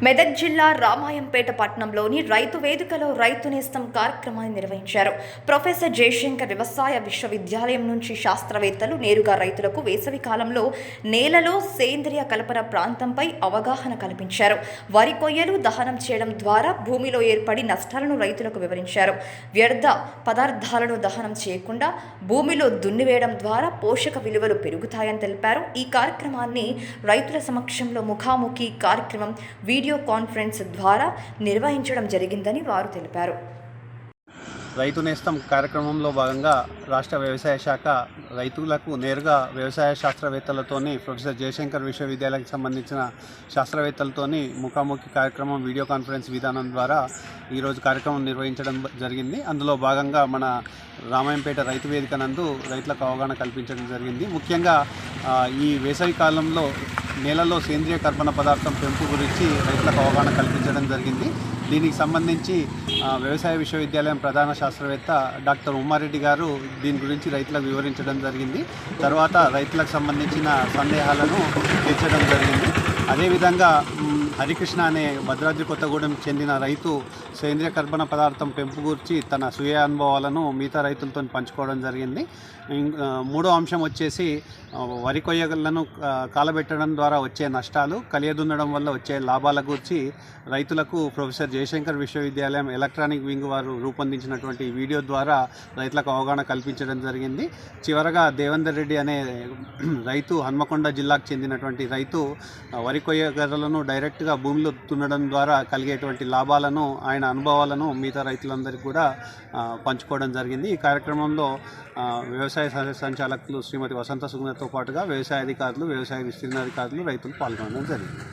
మెదక్ జిల్లా రామాయంపేట పట్టణంలోని రైతు వేదికలో రైతు నేస్తం కార్యక్రమాన్ని నిర్వహించారు. ప్రొఫెసర్ జయశంకర్ వ్యవసాయ విశ్వవిద్యాలయం నుంచి శాస్త్రవేత్తలు నేరుగా రైతులకు వేసవి కాలంలో నేలలో సేంద్రియ కల్పన ప్రాంతంపై అవగాహన కల్పించారు. వరి కొయ్యలు దహనం చేయడం ద్వారా భూమిలో ఏర్పడి నష్టాలను రైతులకు వివరించారు. వ్యర్థ పదార్థాలను దహనం చేయకుండా భూమిలో దున్నివేయడం ద్వారా పోషక విలువలు పెరుగుతాయని తెలిపారు. ఈ కార్యక్రమాన్ని రైతుల సమక్షంలో ముఖాముఖి కార్యక్రమం వీడియో కాన్ఫరెన్స్ ద్వారా నిర్వహించడం జరిగిందని వారు తెలిపారు. రైతు నేస్తం కార్యక్రమంలో భాగంగా రాష్ట్ర వ్యవసాయ శాఖ రైతులకు నేరుగా వ్యవసాయ శాస్త్రవేత్తలతోని ప్రొఫెసర్ జయశంకర్ విశ్వవిద్యాలయానికి సంబంధించిన శాస్త్రవేత్తలతోని ముఖాముఖి కార్యక్రమం వీడియో కాన్ఫరెన్స్ విధానం ద్వారా ఈరోజు కార్యక్రమం నిర్వహించడం జరిగింది. అందులో భాగంగా మన రామాయంపేట రైతు వేదిక నందు రైతులకు అవగాహన కల్పించడం జరిగింది. ముఖ్యంగా ఈ వేసవి కాలంలో నేలలో సేంద్రియ కర్బన పదార్థం పెంపు గురించి రైతులకు అవగాహన కల్పించడం జరిగింది. దీనికి సంబంధించి వ్యవసాయ విశ్వవిద్యాలయం ప్రధాన శాస్త్రవేత్త డాక్టర్ ఉమ్మారెడ్డి గారు దీని గురించి రైతులకు వివరించడం జరిగింది. తర్వాత రైతులకు సంబంధించిన సందేహాలను తీర్చడం జరిగింది. అదేవిధంగా హరికృష్ణ అనే భద్రాద్రి కొత్తగూడెం చెందిన రైతు సేంద్రియ కర్బన పదార్థం పెంపు గురించి తన స్వీయ అనుభవాలను మిగతా రైతులతో పంచుకోవడం జరిగింది. మూడో అంశం వచ్చేసి వరి కొయ్యలను కాలబెట్టడం ద్వారా వచ్చే నష్టాలు, కలియదున్నడం వల్ల వచ్చే లాభాల గురించి రైతులకు ప్రొఫెసర్ జయశంకర్ విశ్వవిద్యాలయం ఎలక్ట్రానిక్ వింగ్ వారు రూపొందించినటువంటి వీడియో ద్వారా రైతులకు అవగాహన కల్పించడం జరిగింది. చివరగా దేవేందర్ రెడ్డి అనే రైతు హన్మకొండ జిల్లాకు చెందినటువంటి రైతు వరి కొయ్యగర్రలను డైరెక్ట్గా భూమిలో దున్నడం ద్వారా కలిగేటువంటి లాభాలను, ఆయన అనుభవాలను మిగతా రైతులందరికీ కూడా పంచుకోవడం జరిగింది. ఈ కార్యక్రమంలో వ్యవసాయ సంచాలకులు శ్రీమతి వసంత సుగుణతో పాటుగా వ్యవసాయ అధికారులు, వ్యవసాయ విస్తీర్ణ అధికారులు, రైతులు పాల్గొనడం జరిగింది.